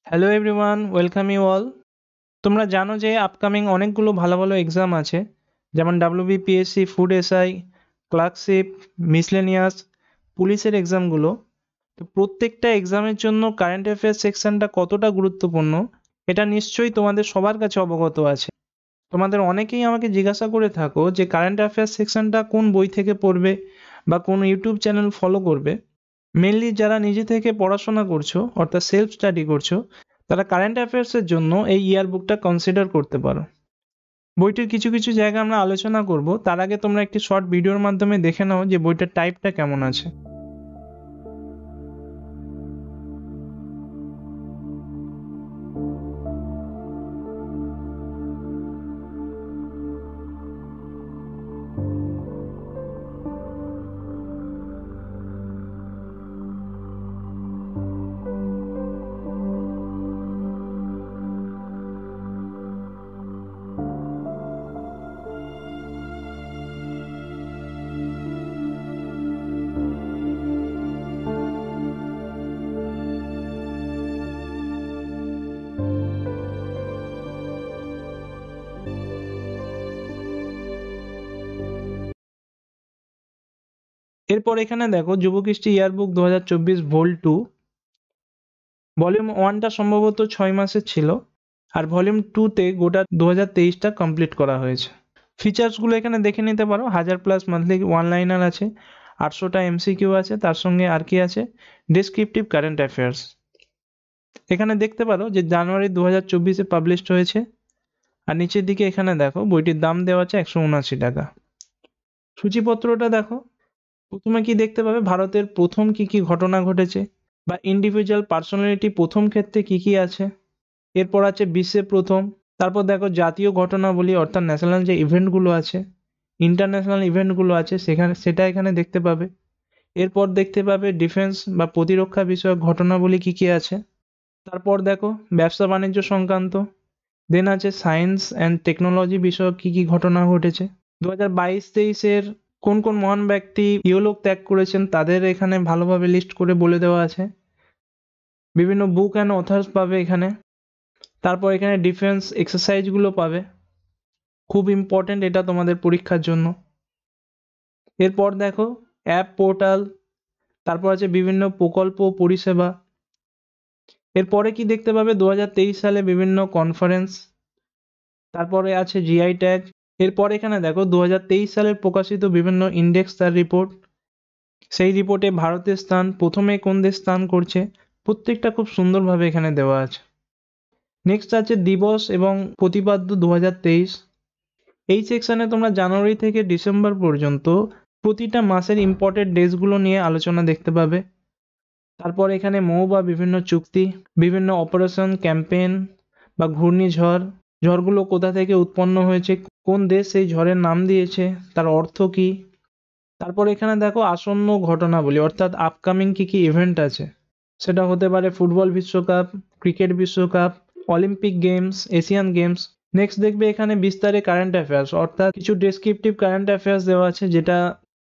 Hello everyone, welcome you all. তোমরা জানো যে আপকামিং অনেকগুলো ভালো ভালো এক্সাম আছে, যেমন WBPSC, food SI, clerkship, miscellaneous, পুলিশের এক্সামগুলো। তো প্রত্যেকটা এক্সামের জন্য কারেন্ট অ্যাফেয়ার্স সেকশনটা কতটা গুরুত্বপূর্ণ এটা নিশ্চয়ই তোমাদের সবার কাছে অবগত আছে। তোমাদের অনেকেই আমাকে জিজ্ঞাসা করে থাকো যে কারেন্ট অ্যাফেয়ার্স সেকশনটা কোন বই থেকে পড়বে বা কোন ইউটিউব চ্যানেল ফলো করবে। মেনলি যারা নিজে থেকে পড়াশোনা করছো, অর্থাৎ সেলফ স্টাডি করছো, তারা কারেন্ট অ্যাফেয়ার্সের জন্য এই ইয়ার বুকটা কনসিডার করতে পারো। বইটির কিছু কিছু জায়গা আমরা আলোচনা করব, তার আগে তোমরা একটি শর্ট ভিডিওর মাধ্যমে দেখে নাও যে বইটার টাইপটা কেমন আছে। এরপর এখানে দেখো যুবকৃষ্টি ইয়ারবুক 2024 ভোল 2। ভলিউম 1টা সম্ভবত 6 মাসের ছিল, আর ভলিউম 2তে গোটা 2023টা কমপ্লিট করা হয়েছে। ফিচার্সগুলো এখানে দেখে নিতে পারো। 1000+ মান্থলি ওয়ান লাইনার আছে, 800টা এমসিকিউ আছে, তার সঙ্গে আর কি আছে, ডেসক্রিপটিভ কারেন্ট অ্যাফেয়ার্স। এখানে দেখতে পারো যে জানুয়ারি 2024-এ পাবলিশড হয়েছে। আর নিচের দিকে এখানে দেখো বইটির দাম দেওয়া আছে 179 টাকা। সূচিপত্রটা দেখো। প্রথমে কি দেখতে পাবে, ভারতের প্রথম কি কি ঘটনা ঘটেছে বা ইন্ডিভিজুয়াল পার্সোনালিটি প্রথম ক্ষেত্রে কি কি আছে। এরপর আছে বিশ্বে প্রথম। তারপর দেখো জাতীয় ঘটনাবলী, অর্থাৎ ন্যাশনাল যে ইভেন্টগুলো আছে, ইন্টারন্যাশনাল ইভেন্টগুলো আছে সেটা এখানে দেখতে পাবে। এরপর দেখতে পাবে ডিফেন্স বা প্রতিরক্ষা বিষয়ক ঘটনাবলী কি কি আছে। তারপর দেখো ব্যবসা বাণিজ্য সংক্রান্ত। দেন আছে সায়েন্স অ্যান্ড টেকনোলজি বিষয়ক কি কি ঘটনা ঘটেছে। 2022-23-এর কোন কোন মহান ব্যক্তি ইহলোক ত্যাগ করেছেন তাদের এখানে ভালোভাবে লিস্ট করে বলে দেওয়া আছে। বিভিন্ন বুক অ্যান্ড অথার্স পাবে এখানে। তারপর এখানে ডিফেন্স এক্সারসাইজগুলো পাবে, খুব ইম্পর্টেন্ট এটা তোমাদের পরীক্ষার জন্য। এরপর দেখো অ্যাপ পোর্টাল, তারপর আছে বিভিন্ন প্রকল্প পরিষেবা। এরপরে কি দেখতে পাবে, 2023 সালে বিভিন্ন কনফারেন্স। তারপরে আছে জিআই ট্যাগ। এরপর এখানে দেখো 2023 সালের প্রকাশিত বিভিন্ন ইন্ডেক্স তার রিপোর্ট। সেই রিপোর্টে ভারতের স্থান প্রথমে কোন দেশ স্থান করছে, প্রত্যেকটা খুব সুন্দরভাবে এখানে দেওয়া আছে। নেক্সট আছে দিবস এবং প্রতিপাদ্য 2023। এই সেকশনে তোমরা জানুয়ারি থেকে ডিসেম্বর পর্যন্ত প্রতিটা মাসের ইম্পর্টেন্ট ডেজগুলো নিয়ে আলোচনা দেখতে পাবে। তারপর এখানে মৌ বা বিভিন্ন চুক্তি, বিভিন্ন অপারেশন, ক্যাম্পেইন বা ঘূর্ণিঝড়, ঝড়গুলো কোথা থেকে উৎপন্ন হয়েছে, কোন দেশ সেই ঝড়ের নাম দিয়েছে, তার অর্থ কি। তারপর এখানে দেখো আসন্ন ঘটনাবলী, অর্থাৎ আপকামিং কি কি ইভেন্ট আছে। সেটা হতে পারে ফুটবল বিশ্বকাপ, ক্রিকেট বিশ্বকাপ, Olympic games, Asian games. Next দেখবে এখানে বিস্তারে কারেন্ট অ্যাফেয়ার্স, অর্থাৎ কিছু ডেসক্রিপটিভ কারেন্ট অ্যাফেয়ার্স দেওয়া আছে,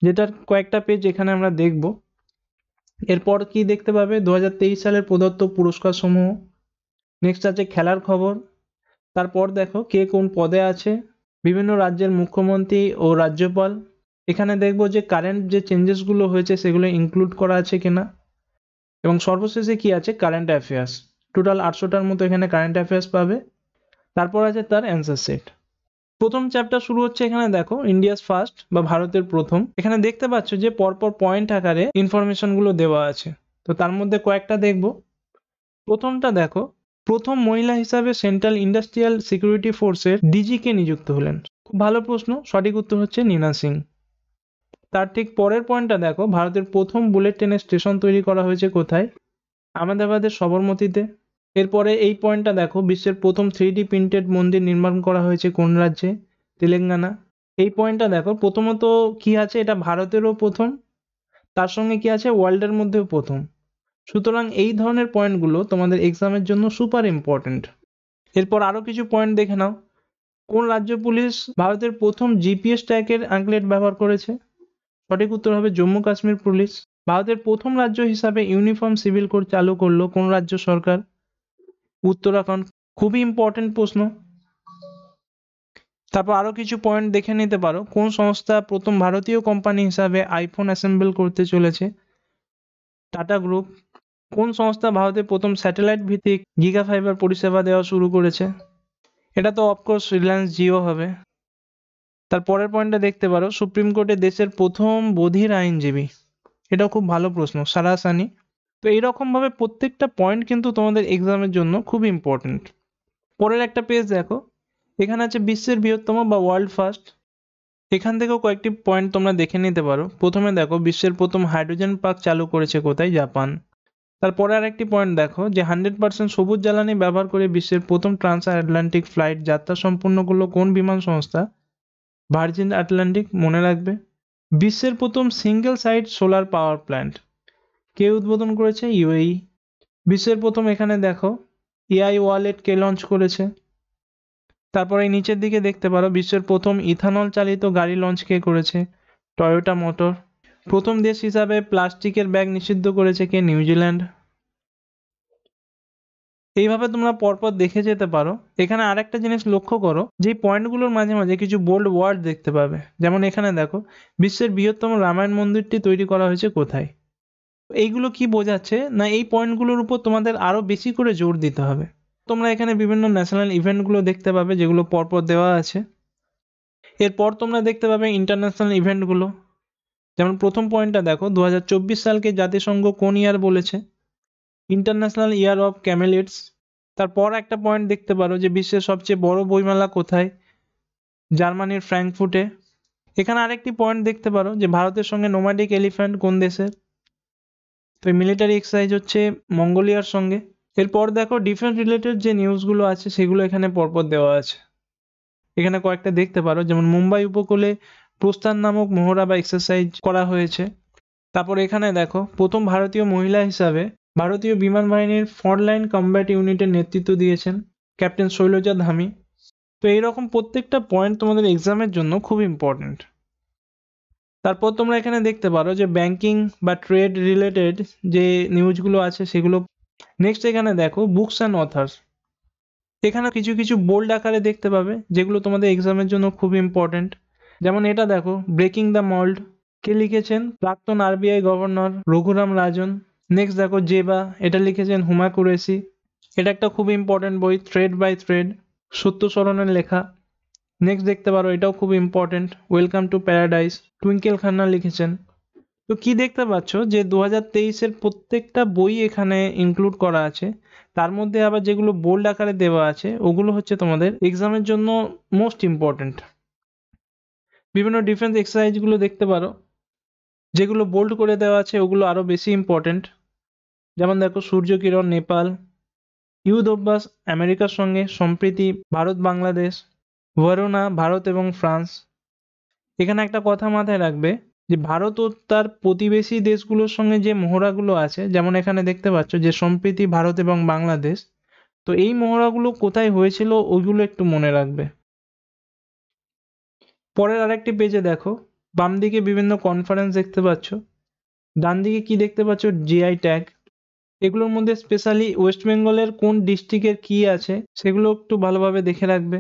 যেটার কয়েকটা পেজ এখানে আমরা দেখব। এরপর কি দেখতে পাবে, 2023 সালের প্রদত্ত পুরস্কার সমূহ। নেক্সট আছে খেলার খবর। তারপর দেখো কে কোন পদে আছে, বিভিন্ন রাজ্যের মুখ্যমন্ত্রী ও রাজ্যপাল। এখানে দেখবো যে কারেন্ট যে চেঞ্জেসগুলো হয়েছে সেগুলো ইনক্লুড করা আছে কিনা। এবং সর্বশেষে কি আছে, কারেন্ট অ্যাফেয়ার্স। টোটাল 800টার মতো এখানে কারেন্ট অ্যাফেয়ার্স পাবে। তারপর আছে তার অ্যান্সার সেট। প্রথম চ্যাপ্টার শুরু হচ্ছে, এখানে দেখো ইন্ডিয়াস ফার্স্ট বা ভারতের প্রথম। এখানে দেখতে পাচ্ছ যে পরপর পয়েন্ট আকারে ইনফরমেশনগুলো দেওয়া আছে। তো তার মধ্যে কয়েকটা দেখব। প্রথমটা দেখো, প্রথম মহিলা হিসাবে সেন্ট্রাল ইন্ডাস্ট্রিয়াল সিকিউরিটি ফোর্সের ডিজি কে নিযুক্ত হলেন। খুব ভালো প্রশ্ন, সঠিক উত্তর হচ্ছে নীনা সিং। তার ঠিক পরের পয়েন্টটা দেখো, ভারতের প্রথম বুলেট ট্রেনের স্টেশন তৈরি করা হয়েছে কোথায়, আহমেদাবাদের সবরমতীতে। এরপরে এই পয়েন্টটা দেখো, বিশ্বের প্রথম 3D প্রিন্টেড মন্দির নির্মাণ করা হয়েছে কোন রাজ্যে, তেলেঙ্গানা। এই পয়েন্টটা দেখো, প্রথমত কি আছে, এটা ভারতেরও প্রথম, তার সঙ্গে কি আছে, ওয়ার্ল্ডের মধ্যেও প্রথম। সুতরাং এই ধরনের পয়েন্টগুলো তোমাদের এক্সামের জন্য সুপার ইম্পর্টেন্ট। এরপর আরো কিছু পয়েন্ট দেখে নাও। কোন রাজ্য পুলিশ ভারতের প্রথম জিপিএস ট্র্যাকের অ্যাঙ্কলেট ব্যবহার করেছে, সঠিক উত্তর হবে জম্মু কাশ্মীর পুলিশ। ভারতের প্রথম রাজ্য হিসাবে ইউনিফর্ম সিভিল কোড চালু করলো কোন রাজ্য সরকার, উত্তরাখণ্ড, খুবই ইম্পর্টেন্ট প্রশ্ন। তারপর আরো কিছু পয়েন্ট দেখে নিতে পারো। কোন সংস্থা প্রথম ভারতীয় কোম্পানি হিসাবে আইফোন অ্যাসেম্বল করতে চলেছে? Tata group. কোন সংস্থা ভারতে প্রথম স্যাটেলাইট ভিত্তিক গিগা ফাইবার পরিষেবা দেওয়া শুরু করেছে? এটা তো অফকোর্স রিলায়েন্স জিও হবে। তার পরের পয়েন্টটা দেখতে পারো, সুপ্রিম কোর্টে দেশের প্রথম বধির আইনজীবী। এটাও খুব ভালো প্রশ্ন, সারাসানি। তো এইরকম ভাবে প্রত্যেকটা পয়েন্ট কিন্তু তোমাদের এক্সামের জন্য খুব ইম্পর্টেন্ট। পরের একটা পেজ দেখো, এখানে আছে বিশ্বের বৃহত্তম বা ওয়ার্ল্ড ফার্স্ট। এখান থেকেও কয়েকটি পয়েন্ট তোমরা দেখে নিতে পারো। প্রথমে দেখো, বিশ্বের প্রথম হাইড্রোজেন পার্ক চালু করেছে কোথায়? জাপান। তারপরে আর একটি পয়েন্ট দেখো, যে 100% সবুজ জ্বালানি ব্যবহার করে বিশ্বের প্রথম ট্রান্স আটলান্টিক ফ্লাইট যাত্রা সম্পন্ন করলো কোন বিমান সংস্থা? ভার্জিন আটলান্টিক, মনে রাখবে। বিশ্বের প্রথম single site solar power plant কে উদ্বোধন করেছে? ইউএই। বিশ্বের প্রথম, এখানে দেখো, এআই ওয়ালেট কে লঞ্চ করেছে? তারপরে এই নিচের দিকে দেখতে পারো, বিশ্বের প্রথম ইথানল চালিত গাড়ি লঞ্চ কে করেছে? Toyota motor. প্রথম দেশ হিসাবে প্লাস্টিকের ব্যাগ নিষিদ্ধ করেছে কে? নিউজিল্যান্ড। এইভাবে তোমরা পরপর দেখে যেতে পারো। এখানে আরেকটা জিনিস লক্ষ্য করো, যে পয়েন্টগুলোর মাঝে মাঝে কিছু বোল্ড ওয়ার্ড দেখতে পাবে। যেমন এখানে দেখো, বিশ্বের বৃহত্তম রামায়ণ মন্দিরটি তৈরি করা হয়েছে কোথায়? এইগুলো কি বোঝাচ্ছে না, এই পয়েন্টগুলোর উপর তোমাদের আরো বেশি করে জোর দিতে হবে। তোমরা এখানে বিভিন্ন ন্যাশনাল ইভেন্টগুলো দেখতে পাবে, যেগুলো পরপর দেওয়া আছে। এরপর তোমরা দেখতে পাবে ইন্টারন্যাশনাল ইভেন্টগুলো। যেমন প্রথম পয়েন্টটা দেখো, 2024 সালকে জাতিসংঘ কোন ইয়ার বলেছে? International year of camelids. তারপর একটা পয়েন্ট দেখতে পারো, যে বিশ্বের সবচেয়ে বড় বইমেলা কোথায়? জার্মানির ফ্র্যাঙ্কফুর্টে। এখানে আরেকটি পয়েন্ট দেখতে পারো, যে ভারতের সঙ্গে নোম্যাডিক এলিফ্যান্ট কোন দেশের? তো মিলিটারি এক্সারসাইজ হচ্ছে মঙ্গোলিয়ার সঙ্গে। এরপর দেখো, ডিফেন্স রিলেটেড যে নিউজগুলো আছে সেগুলো এখানে পরপর দেওয়া আছে। এখানে কয়েকটা দেখতে পারো, যেমন মুম্বাই উপকূলে প্রস্থান নামক মহড়া বা এক্সারসাইজ করা হয়েছে। তারপর এখানে দেখো, প্রথম ভারতীয় মহিলা হিসাবে ভারতীয় বিমান বাহিনীর ফ্রন্টলাইন কমব্যাট ইউনিটের নেতৃত্ব দিয়েছেন ক্যাপ্টেন শৈলজা ধামি। তো এইরকম প্রত্যেকটা পয়েন্ট তোমাদের এক্সামের জন্য খুব ইম্পর্টেন্ট। তারপর তোমরা এখানে দেখতে পারো, যে ব্যাংকিং বা ট্রেড রিলেটেড যে নিউজগুলো আছে সেগুলো। নেক্সট এখানে দেখো, বুকস অ্যান্ড অথার্স। এখানে কিছু কিছু বোল্ড আকারে দেখতে পাবে, যেগুলো তোমাদের এক্সামের জন্য খুব ইম্পর্টেন্ট। যেমন এটা দেখো, ব্রেকিং দ্য মল্ড, কে লিখেছেন? প্রাক্তন আরবিআই গভর্নর রঘুরাম রাজন। নেক্সট দেখো, জেবা, এটা লিখেছেন হুমা কুরেশি। এটা একটা খুব ইম্পর্টেন্ট বই, থ্রেড বাই থ্রেড, সত্য সরণের লেখা। নেক্সট দেখতে পারো, এটাও খুব important, welcome to paradise, twinkle Khanna লিখেছেন। তো কি দেখতে পাচ্ছ, যে 2023-এর প্রত্যেকটা বই এখানে ইনক্লুড করা আছে। তার মধ্যে আবার যেগুলো বোল্ড আকারে দেওয়া আছে ওগুলো হচ্ছে তোমাদের এক্সামের জন্য মোস্ট ইম্পর্টেন্ট। বিভিন্ন ডিফেন্স এক্সারসাইজগুলো দেখতে পারো, যেগুলো বোল্ড করে দেওয়া আছে ওগুলো আরো বেশি ইম্পর্টেন্ট। যেমন দেখো, সূর্য কিরণ নেপাল, ইউথ অভ্যাস আমেরিকার সঙ্গে, সম্প্রীতি ভারত বাংলাদেশ, ভারোনা ভারত এবং ফ্রান্স। এখানে একটা কথা মাথায় রাখবে, যে ভারত ও তার প্রতিবেশী দেশগুলোর সঙ্গে যে মহড়াগুলো আছে, যেমন এখানে দেখতে পাচ্ছ যে সম্প্রীতি ভারত এবং বাংলাদেশ। তো এই মহড়াগুলো কোথায় হয়েছিল ওইগুলো একটু মনে রাখবে। পরের আরেকটি পেজে দেখো, বাম দিকে বিভিন্ন কনফারেন্স দেখতে পাচ্ছ, ডান দিকে কি দেখতে পাচ্ছ? GI tag. এগুলোর মধ্যে স্পেশালি ওয়েস্ট বেঙ্গলের কোন ডিস্ট্রিক্টের কি আছে সেগুলো একটু ভালোভাবে দেখে রাখবে।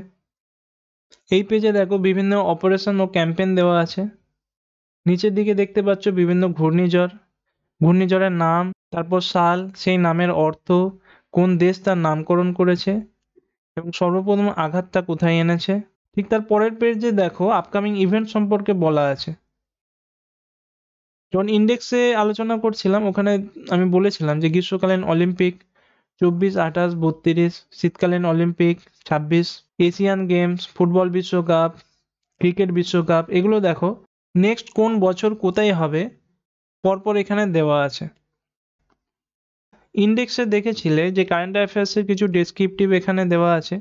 এই পেজে দেখো, বিভিন্ন অপারেশন ও ক্যাম্পেইন দেওয়া আছে। নিচের দিকে দেখতে পাচ্ছ বিভিন্ন ঘূর্ণিঝড়, ঘূর্ণিঝড়ের নাম, তারপর সাল, সেই নামের অর্থ, কোন দেশ তার নামকরণ করেছে এবং সর্বপ্রথম আঘাতটা কোথায় এনেছে। ঠিক তার পরের পেজে দেখো, আপকামিং ইভেন্ট সম্পর্কে বলা আছে। যখন ইন্ডেক্সে আলোচনা করছিলাম ওখানে আমি বলেছিলাম যে গ্রীষ্মকালীন অলিম্পিক 24, 28, 32, শীতকালীন অলিম্পিক 26, এশিয়ান গেমস, ফুটবল বিশ্বকাপ, ক্রিকেট বিশ্বকাপ, এগুলো দেখো নেক্সট কোন বছর কোথায় হবে পরপর এখানে দেওয়া আছে। ইন্ডেক্সে দেখেছিলে যে কারেন্ট অ্যাফেয়ার্সের কিছু ডেসক্রিপটিভ এখানে দেওয়া আছে।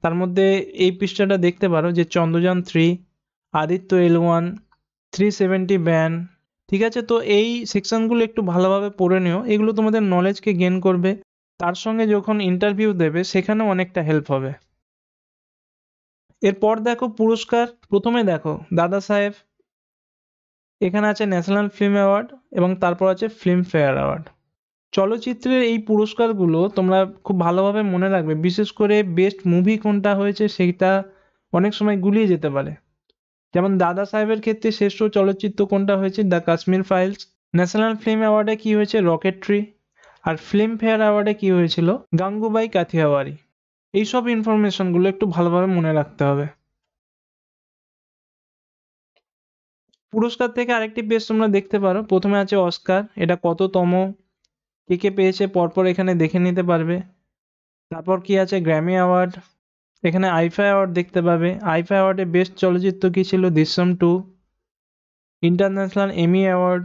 তার মধ্যে এই পৃষ্ঠাটা দেখতে পারো, যে চন্দ্রযান 3, আদিত্য L1, 370 ব্যান। ঠিক আছে, তো এই সেকশনগুলো একটু ভালোভাবে পড়ে নিও, এগুলো তোমাদের নলেজকে গেন করবে। তার সঙ্গে যখন ইন্টারভিউ দেবে সেখানেও অনেকটা হেল্প হবে। এরপর দেখো পুরস্কার, প্রথমে দেখো দাদা সাহেব, এখানে আছে ন্যাশনাল ফিল্ম অ্যাওয়ার্ড এবং তারপর আছে ফিল্ম ফেয়ার অ্যাওয়ার্ড। চলচ্চিত্রের এই পুরস্কারগুলো তোমরা খুব ভালোভাবে মনে রাখবে, বিশেষ করে বেস্ট মুভি কোনটা হয়েছে সেইটা অনেক সময় গুলিয়ে যেতে পারে। যেমন দাদা সাহেবের ক্ষেত্রে শ্রেষ্ঠ চলচ্চিত্র কোনটা হয়েছে, the Kashmir files. National film অ্যাওয়ার্ডে কি হয়েছে, রকেট্রি। আর ফিল্ম ফেয়ার অ্যাওয়ার্ডে কি হয়েছিল, গাঙ্গুবাই কাথিয়াওয়ারি। এইসব ইনফরমেশনগুলো একটু ভালোভাবে মনে রাখতে হবে। পুরস্কার থেকে আরেকটি পেজ তোমরা দেখতে পারো, প্রথমে আছে অস্কার, এটা কততম, কে কে পেয়েছে পরপর এখানে দেখে নিতে পারবে। তারপর কি আছে গ্র্যামি অ্যাওয়ার্ড, এখানে আইফা অ্যাওয়ার্ড দেখতে পাবে। আইফা অ্যাওয়ার্ডে বেস্ট চলচ্চিত্র কি ছিল, দৃশ্যম 2। ইন্টারন্যাশনাল এমি অ্যাওয়ার্ড,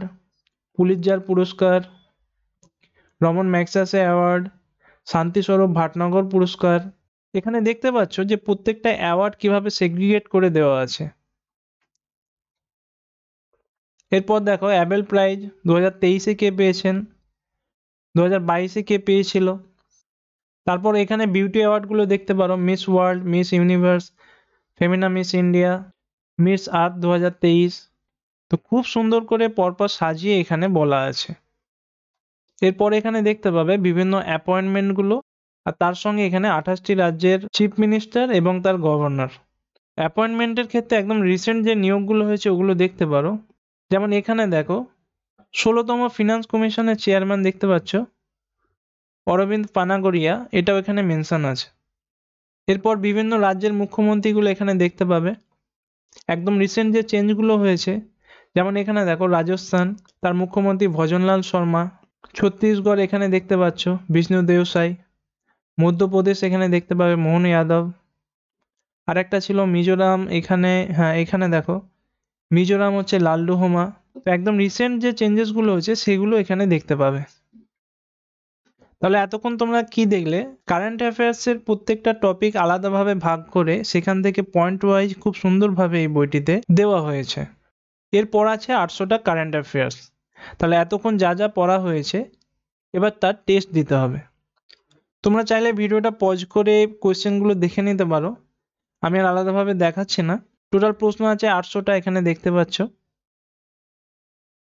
পুলিৎজার পুরস্কার, রমন ম্যাগসেসে অ্যাওয়ার্ড, শান্তিস্বরূপ ভাটনগর পুরস্কার। এখানে দেখতে পাচ্ছ যে প্রত্যেকটা অ্যাওয়ার্ড কিভাবে সেগ্রিগেট করে দেওয়া আছে। এরপর দেখো অ্যাবেল প্রাইজ 2023-এ কে পেয়েছেন, 2022-এ কে পেয়েছিল। তারপর এখানে বিউটি অ্যাওয়ার্ডগুলো দেখতে পারো, Miss World, Miss Universe, Femina Miss India, Miss Earth 2023। তো খুব সুন্দর করে পরপর সাজিয়ে এখানে বলা আছে। এরপর এখানে দেখতে পাবে বিভিন্ন অ্যাপয়েন্টমেন্টগুলো, আর তার সঙ্গে এখানে 28টি রাজ্যের চিফ মিনিস্টার এবং তার গভর্নর। অ্যাপয়েন্টমেন্টের ক্ষেত্রে একদম রিসেন্ট যে নিয়োগগুলো হয়েছে ওগুলো দেখতে পারো। যেমন এখানে দেখো 16তম ফিনান্স কমিশনের চেয়ারম্যান দেখতে পাচ্ছ, অরবিন্দ পানাগড়িয়া, এটাও এখানে মেনশন আছে। এরপর বিভিন্ন রাজ্যের মুখ্যমন্ত্রীগুলো এখানে দেখতে পাবে। একদম রিসেন্ট যে চেঞ্জগুলো হয়েছে, যেমন এখানে দেখো রাজস্থান, তার মুখ্যমন্ত্রী ভজনলাল শর্মা। ছত্তিশগড় এখানে দেখতে পাচ্ছ বিষ্ণু দেওসাই। মধ্যপ্রদেশ এখানে দেখতে পাবে মোহন যাদব। আর একটা ছিল মিজোরাম, এখানে দেখো মিজোরাম হচ্ছে লালডুহোমা। তো একদম রিসেন্ট যে চেঞ্জেসগুলো হয়েছে সেগুলো এখানে দেখতে পাবে। তাহলে এতক্ষণ তোমরা কি দেখলে, কারেন্ট অ্যাফেয়ার্সের প্রত্যেকটা টপিক আলাদাভাবে ভাগ করে সেখান থেকে পয়েন্ট ওয়াইজ খুব সুন্দরভাবে এই বইটিতে দেওয়া হয়েছে। এরপর আছে 800টা কারেন্ট অ্যাফেয়ার্স। তাহলে এতক্ষণ যা যা পড়া হয়েছে এবার তার টেস্ট দিতে হবে। তোমরা চাইলে ভিডিওটা পজ করে কোয়েশ্চেনগুলো দেখে নিতে পারো, আমি আর আলাদাভাবে দেখাচ্ছি না। টোটাল প্রশ্ন আছে 800টা, এখানে দেখতে পাচ্ছ।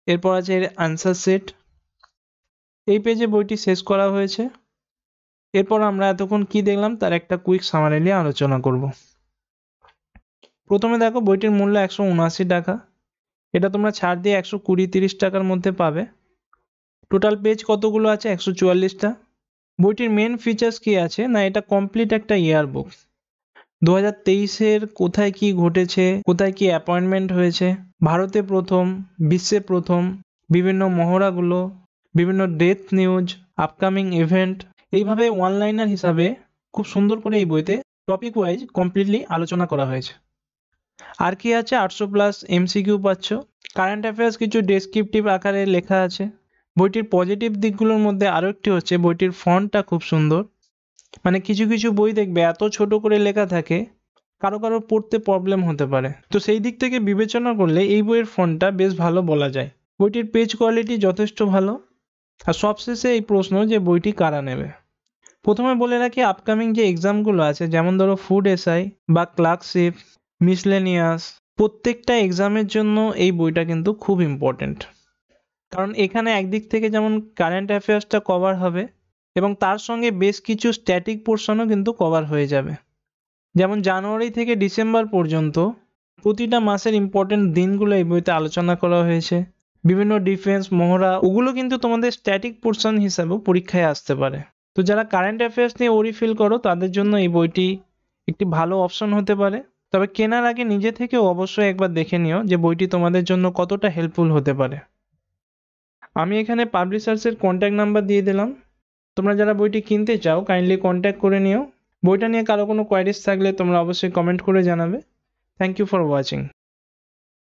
এরপর আছে এর আনসার সেট। এই পেজে বইটি শেষ করা হয়েছে। এরপর আমরা এতক্ষণ কি দেখলাম তার একটা কুইক সামারি নিয়ে আলোচনা করব। প্রথমে দেখো বইটির মূল্য 179 টাকা, এটা তোমরা ছাড় দিয়ে 120-30 টাকার মধ্যে পাবে। টোটাল পেজ কতগুলো আছে, 144টা। বইটির মেন ফিচার্স কি আছে না, এটা কমপ্লিট একটা ইয়ার বুক। 2023-এর কোথায় কি ঘটেছে, কোথায় কি অ্যাপয়েন্টমেন্ট হয়েছে, ভারতে প্রথম, বিশ্বে প্রথম, বিভিন্ন মহড়াগুলো, বিভিন্ন ডেথ নিউজ, আপকামিং ইভেন্ট, এইভাবে ওয়ানলাইনার হিসাবে খুব সুন্দর করে এই বইতে টপিক ওয়াইজ কমপ্লিটলি আলোচনা করা হয়েছে। আর কি আছে, 800+ MCQ পাচ্ছ। কারেন্ট অ্যাফেয়ার্স কিছু ডেসক্রিপটিভ আকারে লেখা আছে। বইটির পজিটিভ দিকগুলোর মধ্যে আরও একটি হচ্ছে বইটির ফন্টটা খুব সুন্দর। মানে কিছু কিছু বই দেখবে এত ছোট করে লেখা থাকে, কারো কারো পড়তে প্রবলেম হতে পারে। তো সেই দিক থেকে বিবেচনা করলে এই বইয়ের ফন্টটা বেশ ভালো বলা যায়। বইটির পেজ কোয়ালিটি যথেষ্ট ভালো। আর সবশেষে এই প্রশ্ন যে বইটি কারা নেবে। প্রথমে বলে রাখি, আপকামিং যে এক্সামগুলো আছে, যেমন ধরো ফুড এসআই বা ক্লার্কশিপ, মিসলেনিয়াস, প্রত্যেকটা এক্সামের জন্য এই বইটা কিন্তু খুব ইম্পর্টেন্ট। কারণ এখানে একদিক থেকে যেমন কারেন্ট অ্যাফেয়ার্সটা কভার হবে এবং তার সঙ্গে বেশ কিছু স্ট্যাটিক পোর্শনও কিন্তু কভার হয়ে যাবে। যেমন জানুয়ারি থেকে ডিসেম্বর পর্যন্ত প্রতিটা মাসের ইম্পর্টেন্ট দিনগুলো এই বইতে আলোচনা করা হয়েছে। বিভিন্ন ডিফেন্স, মহড়া, ওগুলো কিন্তু তোমাদের স্ট্যাটিক পোর্শন হিসাবেও পরীক্ষায় আসতে পারে। তো যারা কারেন্ট অ্যাফেয়ার্স নিয়ে ওরিফিল করো তাদের জন্য এই বইটি একটি ভালো অপশন হতে পারে। তবে কেনার আগে নিজে থেকেও অবশ্যই একবার দেখে নিও যে বইটি তোমাদের জন্য কতটা হেল্পফুল হতে পারে। আমি এখানে পাবলিশার্সের কন্ট্যাক্ট নাম্বার দিয়ে দিলাম। তোমরা যারা বইটি কিনতে চাও কাইন্ডলি কন্ট্যাক্ট করে নিও। বইটা নিয়ে কারো কোনো কোয়ারিজ থাকলে তোমরা অবশ্যই কমেন্ট করে জানাবে। Thank you for watching.